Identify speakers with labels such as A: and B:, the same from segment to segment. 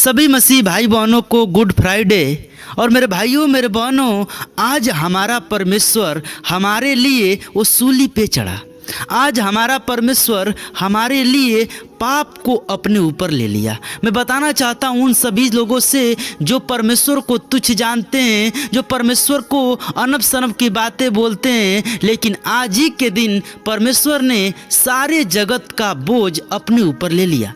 A: सभी मसीह भाई बहनों को गुड फ्राइडे। और मेरे भाइयों मेरे बहनों, आज हमारा परमेश्वर हमारे लिए वो सूली पे चढ़ा। आज हमारा परमेश्वर हमारे लिए पाप को अपने ऊपर ले लिया। मैं बताना चाहता हूँ उन सभी लोगों से जो परमेश्वर को तुच्छ जानते हैं, जो परमेश्वर को अनब सनब की बातें बोलते हैं, लेकिन आज ही के दिन परमेश्वर ने सारे जगत का बोझ अपने ऊपर ले लिया।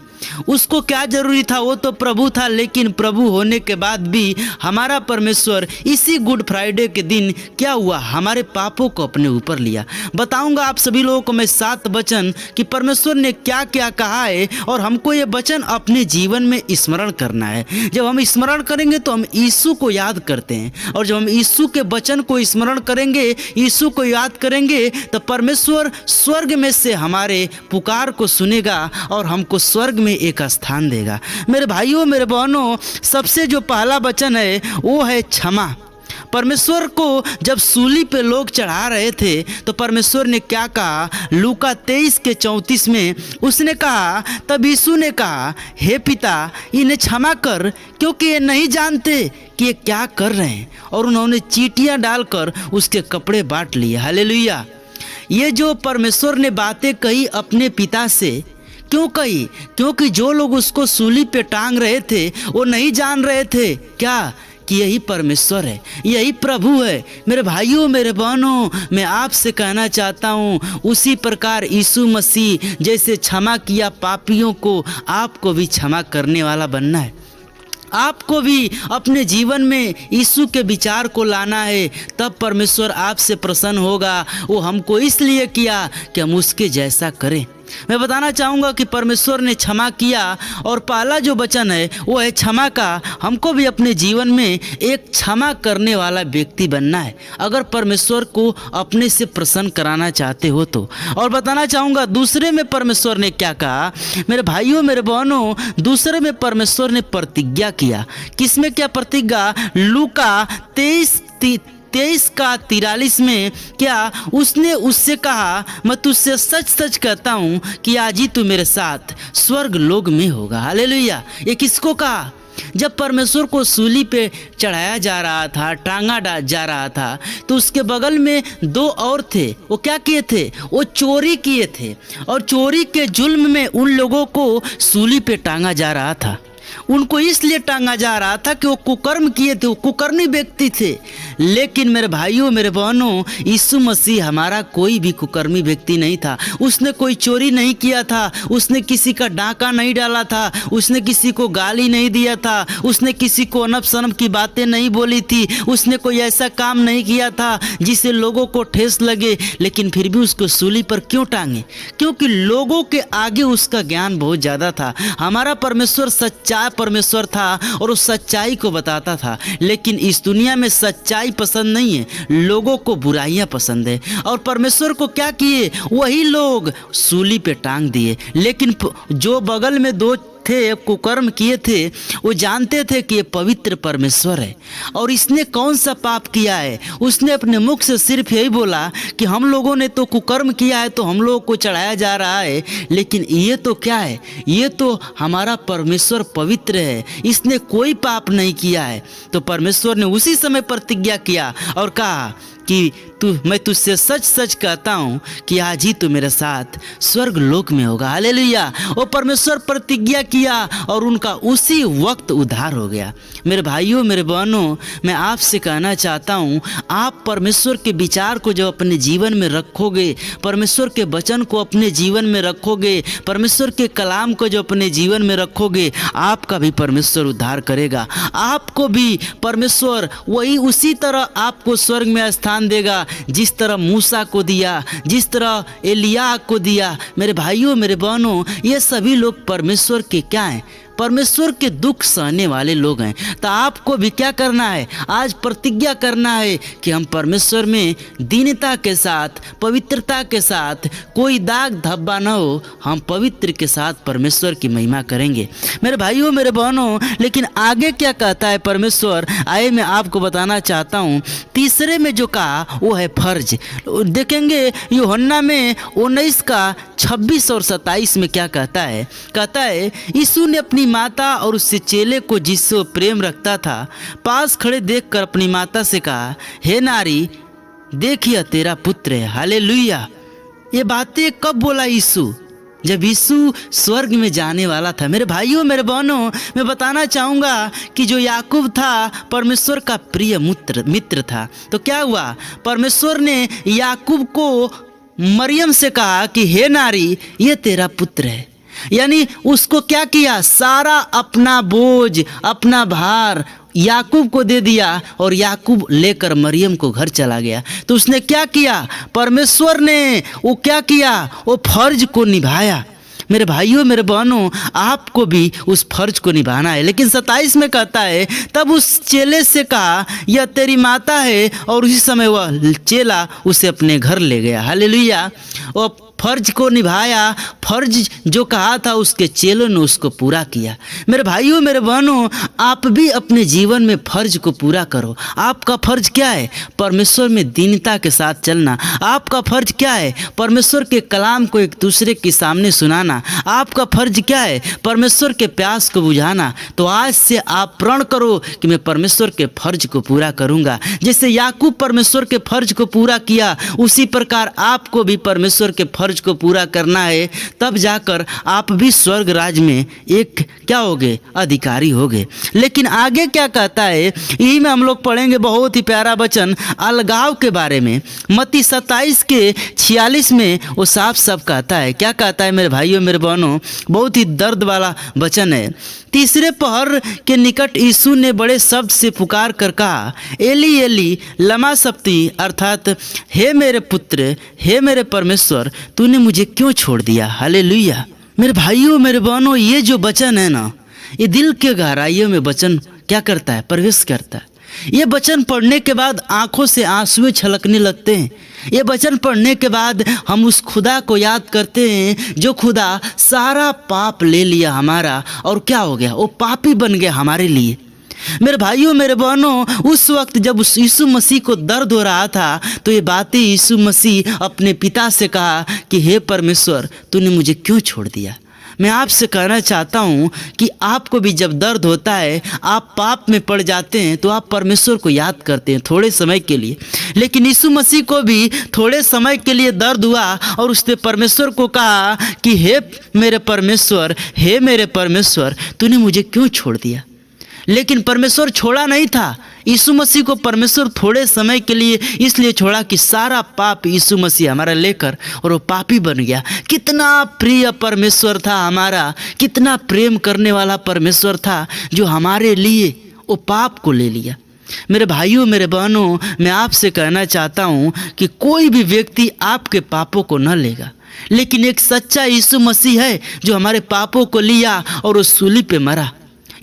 A: उसको क्या जरूरी था, वो तो प्रभु था, लेकिन प्रभु होने के बाद भी हमारा परमेश्वर इसी गुड फ्राइडे के दिन क्या हुआ, हमारे पापों को अपने ऊपर लिया। बताऊंगा आप सभी लोगों को मैं 7 वचन कि परमेश्वर ने क्या क्या कहा है और हमको ये वचन अपने जीवन में स्मरण करना है। जब हम स्मरण करेंगे तो हम यीशु को याद करते हैं, और जब हम यीशु के वचन को स्मरण करेंगे, यीशु को याद करेंगे, तो परमेश्वर स्वर्ग में से हमारे पुकार को सुनेगा और हमको स्वर्ग में एक स्थान देगा। मेरे भाइयों मेरे बहनों, सबसे जो पहला वचन है वो है क्षमा। परमेश्वर को जब सूली पे लोग चढ़ा रहे थे तो परमेश्वर ने क्या कहा, लूका 23:34 में उसने कहा, तब यीशु ने कहा, हे पिता इन्हें क्षमा कर, क्योंकि ये नहीं जानते कि ये क्या कर रहे हैं। और उन्होंने चींटियां डालकर उसके कपड़े बांट लिए। हालेलुया। ये जो परमेश्वर ने बातें कही अपने पिता से, क्यों कही? क्योंकि जो लोग उसको सूली पे टांग रहे थे वो नहीं जान रहे थे क्या कि यही परमेश्वर है, यही प्रभु है। मेरे भाइयों मेरे बहनों, मैं आपसे कहना चाहता हूँ उसी प्रकार यीशु मसीह जैसे क्षमा किया पापियों को, आपको भी क्षमा करने वाला बनना है। आपको भी अपने जीवन में यीशु के विचार को लाना है, तब परमेश्वर आपसे प्रसन्न होगा। वो हमको इसलिए किया कि हम उसके जैसा करें। मैं बताना चाहूँगा कि परमेश्वर ने क्षमा किया, और पहला जो वचन है वो है क्षमा का। हमको भी अपने जीवन में एक क्षमा करने वाला व्यक्ति बनना है, अगर परमेश्वर को अपने से प्रसन्न कराना चाहते हो तो। और बताना चाहूँगा दूसरे में परमेश्वर ने क्या कहा। मेरे भाइयों मेरे बहनों, दूसरे में परमेश्वर ने प्रतिज्ञा किया। किसमें क्या प्रतिज्ञा? लूका 23:43 में क्या उसने उससे कहा, मैं तुझसे सच सच कहता हूँ कि आज ही तू मेरे साथ स्वर्ग लोक में होगा। हालेलुया। ये किसको कहा? जब परमेश्वर को सूली पे चढ़ाया जा रहा था, टांगा जा रहा था, तो उसके बगल में 2 और थे। वो क्या किए थे? वो चोरी किए थे, और चोरी के जुल्म में उन लोगों को सूली पे टांगा जा रहा था। उनको इसलिए टांगा जा रहा था कि वो कुकर्म किए थे, वो कुकर्मी व्यक्ति थे। लेकिन मेरे भाइयों मेरे बहनों, यीशु मसीह हमारा कोई भी कुकर्मी व्यक्ति नहीं था। उसने कोई चोरी नहीं किया था, उसने किसी का डाका नहीं डाला था, उसने किसी को गाली नहीं दिया था, उसने किसी को अनब सनब की बातें नहीं बोली थी, उसने कोई ऐसा काम नहीं किया था जिससे लोगों को ठेस लगे। लेकिन फिर भी उसको सूली पर क्यों टांगे? क्योंकि लोगों के आगे उसका ज्ञान बहुत ज़्यादा था। हमारा परमेश्वर सच्चा परमेश्वर था और उस सच्चाई को बताता था। लेकिन इस दुनिया में सच्चाई पसंद नहीं है, लोगों को बुराइयां पसंद है। और परमेश्वर को क्या किए? वही लोग सूली पे टांग दिए। लेकिन जो बगल में 2 थे कुकर्म किए थे, वो जानते थे कि ये पवित्र परमेश्वर है। और इसने कौन सा पाप किया है? उसने अपने मुख से सिर्फ यही बोला कि हम लोगों ने तो कुकर्म किया है, तो हम लोगों को चढ़ाया जा रहा है। लेकिन ये तो क्या है? ये तो हमारा परमेश्वर पवित्र है, इसने कोई पाप नहीं किया है। तो परमेश्वर ने उसी समय प्रतिज्ञा किया और कहा कि मैं तुझसे सच सच कहता हूँ कि आज ही तू मेरे साथ स्वर्ग लोक में होगा। हालेलुया। वो परमेश्वर प्रतिज्ञा किया और उनका उसी वक्त उद्धार हो गया। मेरे भाइयों मेरे बहनों, मैं आपसे कहना चाहता हूँ, आप परमेश्वर के विचार को जब अपने जीवन में रखोगे, परमेश्वर के वचन को अपने जीवन में रखोगे, परमेश्वर के कलाम को जो अपने जीवन में रखोगे, आपका भी परमेश्वर उद्धार करेगा। आपको भी परमेश्वर वही उसी तरह आपको स्वर्ग में स्थान देगा, जिस तरह मूसा को दिया, जिस तरह एलिया को दिया। मेरे भाइयों मेरे बहनों, ये सभी लोग परमेश्वर के क्या हैं? परमेश्वर के दुख सहने वाले लोग हैं। तो आपको भी क्या करना है? आज प्रतिज्ञा करना है कि हम परमेश्वर में दीनता के साथ, पवित्रता के साथ, कोई दाग धब्बा न हो, हम पवित्र के साथ परमेश्वर की महिमा करेंगे। मेरे भाइयों मेरे बहनों, लेकिन आगे क्या कहता है परमेश्वर, आए मैं आपको बताना चाहता हूँ। तीसरे में जो कहा वो है फर्ज। देखेंगे यूहन्ना में 19 का 26 और 27 में क्या कहता है? कहता है यीशु ने अपनी माता और उससे चेले को जिससे वो प्रेम रखता था पास खड़े देखकर अपनी माता से कहा, हे नारी, देखिए तेरा पुत्र है। हालेलुया। ये बातें कब बोला यीशु? जब यीशु स्वर्ग में जाने वाला था। मेरे भाइयों, मेरे बहनों, मैं बताना चाहूँगा कि जो याकूब था परमेश्वर का प्रिय मित्र था। तो क्या हुआ, परमेश्वर ने याकूब को मरियम से कहा कि हे नारी, ये तेरा पुत्र है। यानी उसको क्या किया, सारा अपना बोझ, अपना भार याकूब को दे दिया और याकूब लेकर मरियम को घर चला गया। तो उसने क्या किया, परमेश्वर ने वो क्या किया, वो फर्ज को निभाया। मेरे भाइयों, मेरे बहनों, आपको भी उस फर्ज को निभाना है। लेकिन 27 में कहता है, तब उस चेले से कहा, यह तेरी माता है, और उसी समय वह चेला उसे अपने घर ले गया। हालेलुया। वो फर्ज को निभाया, फर्ज जो कहा था उसके चेलों ने उसको पूरा किया। मेरे भाइयों, मेरे बहनों, आप भी अपने जीवन में फर्ज को पूरा करो। आपका फर्ज क्या है, परमेश्वर में दीनता के साथ चलना। आपका फर्ज क्या है, परमेश्वर के कलाम को एक दूसरे के सामने सुनाना। आपका फर्ज क्या है, परमेश्वर के प्यास को बुझाना। तो आज से आप प्रण करो कि मैं परमेश्वर के फर्ज को पूरा करूंगा। जैसे याकूब परमेश्वर के फर्ज को पूरा किया, उसी प्रकार आपको भी परमेश्वर के फर्ज को पूरा करना है। तब जाकर आप भी स्वर्ग राज्य में एक क्या होगे, अधिकारी होगे। लेकिन आगे क्या कहता है, यही में हम लोग पढ़ेंगे बहुत ही प्यारा वचन अलगाव के बारे में। मत्ती 27 के 46 में वो साफ साफ कहता है। क्या कहता है मेरे भाइयों, मेरे बहनों, बहुत ही दर्द वाला वचन है। तीसरे पहर के निकट यीशु ने बड़े शब्द से पुकार कर कहा, एली एली लमा सबक्तानी, अर्थात हे मेरे पुत्र, हे मेरे परमेश्वर, तूने मुझे क्यों छोड़ दिया। हालेलुया। मेरे भाइयों, मेरे बहनों, ये जो वचन है ना, ये दिल के गहराइयों में वचन क्या करता है, प्रवेश करता है। ये वचन पढ़ने के बाद आंखों से आंसू छलकने लगते हैं। ये वचन पढ़ने के बाद हम उस खुदा को याद करते हैं जो खुदा सारा पाप ले लिया हमारा, और क्या हो गया, वो पापी बन गया हमारे लिए। मेरे भाइयों, मेरे बहनों, उस वक्त जब उस यीशु मसीह को दर्द हो रहा था, तो ये बातें यीशु मसीह अपने पिता से कहा कि हे परमेश्वर, तूने मुझे क्यों छोड़ दिया। मैं आपसे कहना चाहता हूँ कि आपको भी जब दर्द होता है, आप पाप में पड़ जाते हैं, तो आप परमेश्वर को याद करते हैं थोड़े समय के लिए। लेकिन यीशु मसीह को भी थोड़े समय के लिए दर्द हुआ और उसने परमेश्वर को कहा कि हे मेरे परमेश्वर, हे मेरे परमेश्वर, तूने मुझे क्यों छोड़ दिया। लेकिन परमेश्वर छोड़ा नहीं था। यीशु मसीह को परमेश्वर थोड़े समय के लिए इसलिए छोड़ा कि सारा पाप यीशु मसीह हमारा लेकर और वो पापी बन गया। कितना प्रिय परमेश्वर था हमारा, कितना प्रेम करने वाला परमेश्वर था जो हमारे लिए वो पाप को ले लिया। मेरे भाइयों, मेरे बहनों, मैं आपसे कहना चाहता हूँ कि कोई भी व्यक्ति आपके पापों को न लेगा, लेकिन एक सच्चा यीशु मसीह है जो हमारे पापों को लिया और उस सूली पे मरा।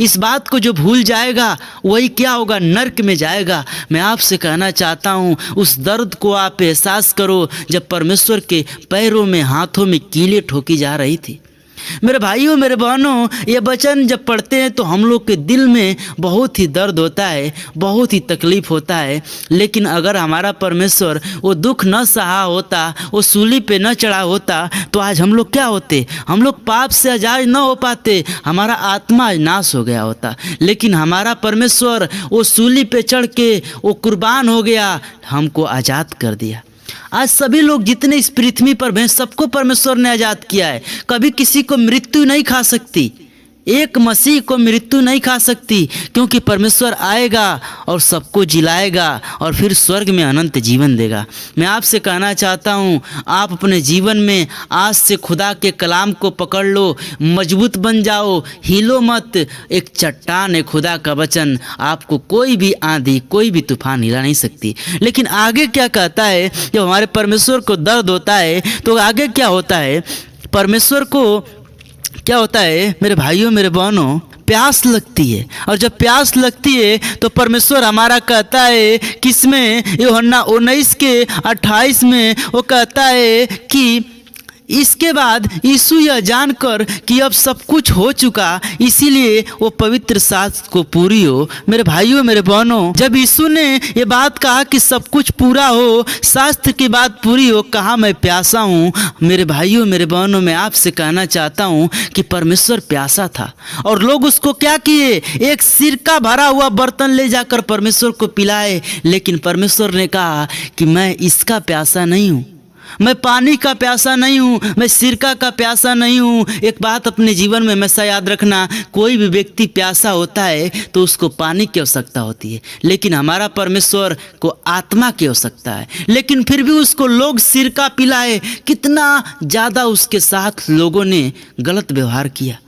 A: इस बात को जो भूल जाएगा वही क्या होगा, नर्क में जाएगा। मैं आपसे कहना चाहता हूँ, उस दर्द को आप एहसास करो जब परमेश्वर के पैरों में, हाथों में कीलें ठोकी जा रही थी। मेरे भाइयों, मेरे बहनों, ये वचन जब पढ़ते हैं तो हम लोग के दिल में बहुत ही दर्द होता है, बहुत ही तकलीफ होता है। लेकिन अगर हमारा परमेश्वर वो दुख न सहा होता, वो सूली पे न चढ़ा होता, तो आज हम लोग क्या होते, हम लोग पाप से आजाद न हो पाते, हमारा आत्मा आज नाश हो गया होता। लेकिन हमारा परमेश्वर वो सूली पे चढ़ के वो कुर्बान हो गया, हमको आज़ाद कर दिया। आज सभी लोग जितने इस पृथ्वी पर हैं, सबको परमेश्वर ने आज़ाद किया है। कभी किसी को मृत्यु नहीं खा सकती, एक मसीह को मृत्यु नहीं खा सकती, क्योंकि परमेश्वर आएगा और सबको जिलाएगा और फिर स्वर्ग में अनंत जीवन देगा। मैं आपसे कहना चाहता हूँ, आप अपने जीवन में आज से खुदा के कलाम को पकड़ लो, मजबूत बन जाओ, हिलो मत। एक चट्टान है खुदा का वचन, आपको कोई भी आंधी, कोई भी तूफान हिला नहीं सकती। लेकिन आगे क्या कहता है, जब हमारे परमेश्वर को दर्द होता है तो आगे क्या होता है, परमेश्वर को क्या होता है मेरे भाइयों, मेरे बहनों, प्यास लगती है। और जब प्यास लगती है तो परमेश्वर हमारा कहता है किसमें, यूहन्ना 19 के 28 में वो कहता है कि इसके बाद यीशु यह जानकर कि अब सब कुछ हो चुका, इसीलिए वो पवित्र शास्त्र को पूरी हो। मेरे भाइयों मेरे बहनों, जब यीशु ने ये बात कहा कि सब कुछ पूरा हो, शास्त्र की बात पूरी हो, कहा मैं प्यासा हूँ। मेरे भाइयों मेरे बहनों, मैं आपसे कहना चाहता हूँ कि परमेश्वर प्यासा था और लोग उसको क्या किए, एक सिरका भरा हुआ बर्तन ले जाकर परमेश्वर को पिलाए। लेकिन परमेश्वर ने कहा कि मैं इसका प्यासा नहीं हूँ, मैं पानी का प्यासा नहीं हूँ, मैं सिरका का प्यासा नहीं हूँ। एक बात अपने जीवन में हमेशा याद रखना, कोई भी व्यक्ति प्यासा होता है तो उसको पानी की आवश्यकता होती है, लेकिन हमारा परमेश्वर को आत्मा की आवश्यकता है। लेकिन फिर भी उसको लोग सिरका पिलाए। कितना ज़्यादा उसके साथ लोगों ने गलत व्यवहार किया।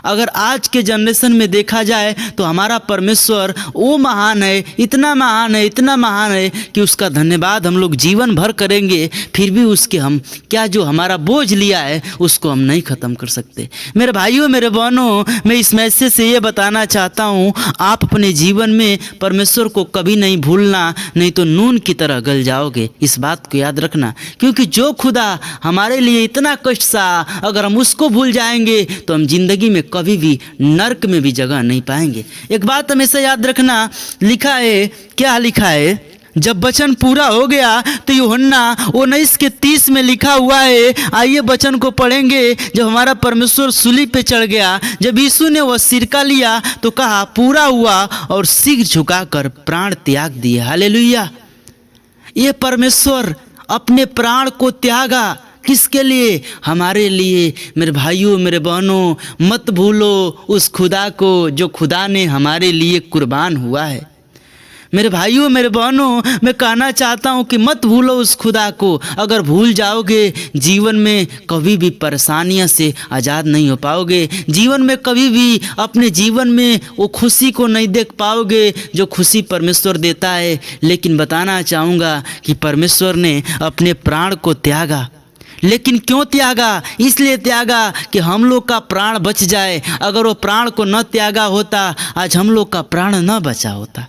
A: अगर आज के जनरेशन में देखा जाए तो हमारा परमेश्वर वो महान है, इतना महान है, इतना महान है कि उसका धन्यवाद हम लोग जीवन भर करेंगे, फिर भी उसके हम क्या जो हमारा बोझ लिया है उसको हम नहीं ख़त्म कर सकते। मेरे भाइयों मेरे बहनों, मैं इस मैसेज से ये बताना चाहता हूँ, आप अपने जीवन में परमेश्वर को कभी नहीं भूलना, नहीं तो नून की तरह गल जाओगे। इस बात को याद रखना, क्योंकि जो खुदा हमारे लिए इतना कष्ट सहा, अगर हम उसको भूल जाएंगे तो हम जिंदगी में कभी भी नर्क में भी जगह नहीं पाएंगे। एक बात हमेशा याद रखना, लिखा है, क्या लिखा है, जब वचन पूरा हो गया तो यूहन्ना 19:30 में लिखा हुआ है। आइए वचन को पढ़ेंगे। जब हमारा परमेश्वर सूली पे चढ़ गया, जब यीशु ने वह सिरका लिया तो कहा पूरा हुआ और सिर झुकाकर प्राण त्याग दिए। हालेलुया। ये परमेश्वर अपने प्राण को त्यागा, किसके लिए? हमारे लिए। मेरे भाइयों मेरे बहनों, मत भूलो उस खुदा को जो खुदा ने हमारे लिए कुर्बान हुआ है। मेरे भाइयों मेरे बहनों, मैं कहना चाहता हूँ कि मत भूलो उस खुदा को। अगर भूल जाओगे, जीवन में कभी भी परेशानियों से आज़ाद नहीं हो पाओगे। जीवन में कभी भी अपने जीवन में वो खुशी को नहीं देख पाओगे जो खुशी परमेश्वर देता है। लेकिन बताना चाहूँगा कि परमेश्वर ने अपने प्राण को त्यागा। लेकिन क्यों त्यागा? इसलिए त्यागा कि हम लोग का प्राण बच जाए। अगर वो प्राण को न त्यागा होता, आज हम लोग का प्राण न बचा होता।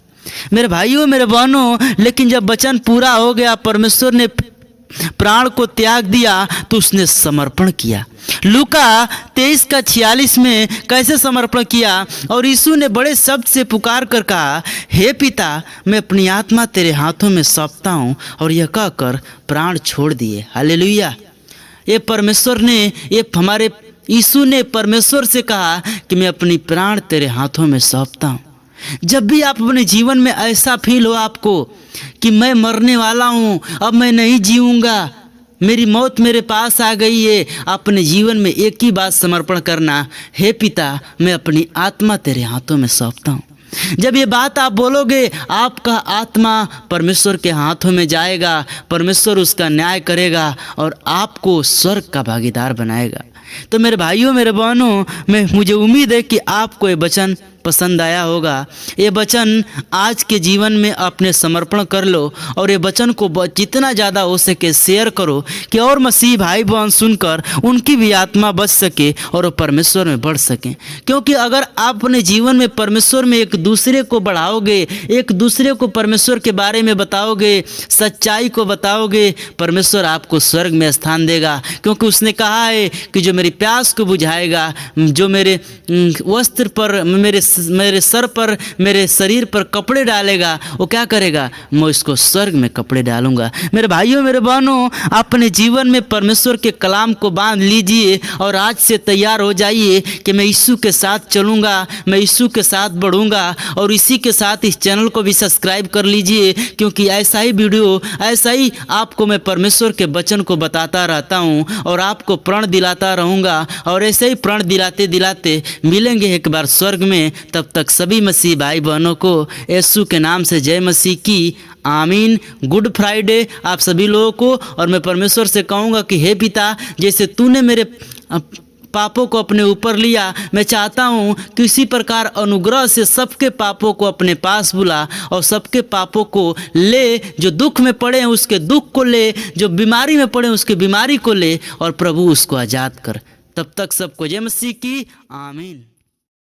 A: मेरे भाइयों मेरे बहनों, लेकिन जब वचन पूरा हो गया, परमेश्वर ने प्राण को त्याग दिया तो उसने समर्पण किया। लूका 23:46 में कैसे समर्पण किया? और यीशु ने बड़े शब्द से पुकार कर कहा, हे पिता, मैं अपनी आत्मा तेरे हाथों में सौंपता हूँ। और यह कहकर प्राण छोड़ दिए। हालेलुया। ये परमेश्वर ने, ये हमारे यीशु ने परमेश्वर से कहा कि मैं अपनी प्राण तेरे हाथों में सौंपता हूँ। जब भी आप अपने जीवन में ऐसा फील हो आपको कि मैं मरने वाला हूँ, अब मैं नहीं जीऊँगा, मेरी मौत मेरे पास आ गई है, अपने जीवन में एक ही बात समर्पण करना, हे पिता, मैं अपनी आत्मा तेरे हाथों में सौंपता हूँ। जब ये बात आप बोलोगे, आपका आत्मा परमेश्वर के हाथों में जाएगा, परमेश्वर उसका न्याय करेगा और आपको स्वर्ग का भागीदार बनाएगा। तो मेरे भाइयों मेरे बहनों, मुझे उम्मीद है कि आपको ये वचन पसंद आया होगा। ये वचन आज के जीवन में अपने समर्पण कर लो और ये वचन को जितना ज़्यादा हो सके शेयर करो कि और मसीह भाई बहन सुनकर उनकी भी आत्मा बच सके और वो परमेश्वर में बढ़ सकें। क्योंकि अगर आप अपने जीवन में परमेश्वर में एक दूसरे को बढ़ाओगे, एक दूसरे को परमेश्वर के बारे में बताओगे, सच्चाई को बताओगे, परमेश्वर आपको स्वर्ग में स्थान देगा। क्योंकि उसने कहा है कि जो मेरी प्यास को बुझाएगा, जो मेरे वस्त्र पर, मेरे सर पर, मेरे शरीर पर कपड़े डालेगा, वो क्या करेगा? मैं उसको स्वर्ग में कपड़े डालूंगा। मेरे भाइयों मेरे बहनों, अपने जीवन में परमेश्वर के कलाम को बांध लीजिए और आज से तैयार हो जाइए कि मैं यीशु के साथ चलूँगा, मैं यीशु के साथ बढ़ूँगा। और इसी के साथ इस चैनल को भी सब्सक्राइब कर लीजिए, क्योंकि ऐसा ही वीडियो, ऐसा ही आपको मैं परमेश्वर के वचन को बताता रहता हूँ और आपको प्रण दिलाता रहूँगा। और ऐसे ही प्रण दिलाते दिलाते मिलेंगे एक बार स्वर्ग में। तब तक सभी मसीह भाई बहनों को यीशु के नाम से जय मसीह की। आमीन। गुड फ्राइडे आप सभी लोगों को। और मैं परमेश्वर से कहूँगा कि हे पिता, जैसे तूने मेरे पापों को अपने ऊपर लिया, मैं चाहता हूँ कि इसी प्रकार अनुग्रह से सबके पापों को अपने पास बुला और सबके पापों को ले। जो दुख में पड़े हैं उसके दुख को ले, जो बीमारी में पड़े हैं उसके बीमारी को ले और प्रभु उसको आज़ाद कर। तब तक सबको जय मसीह की। आमीन।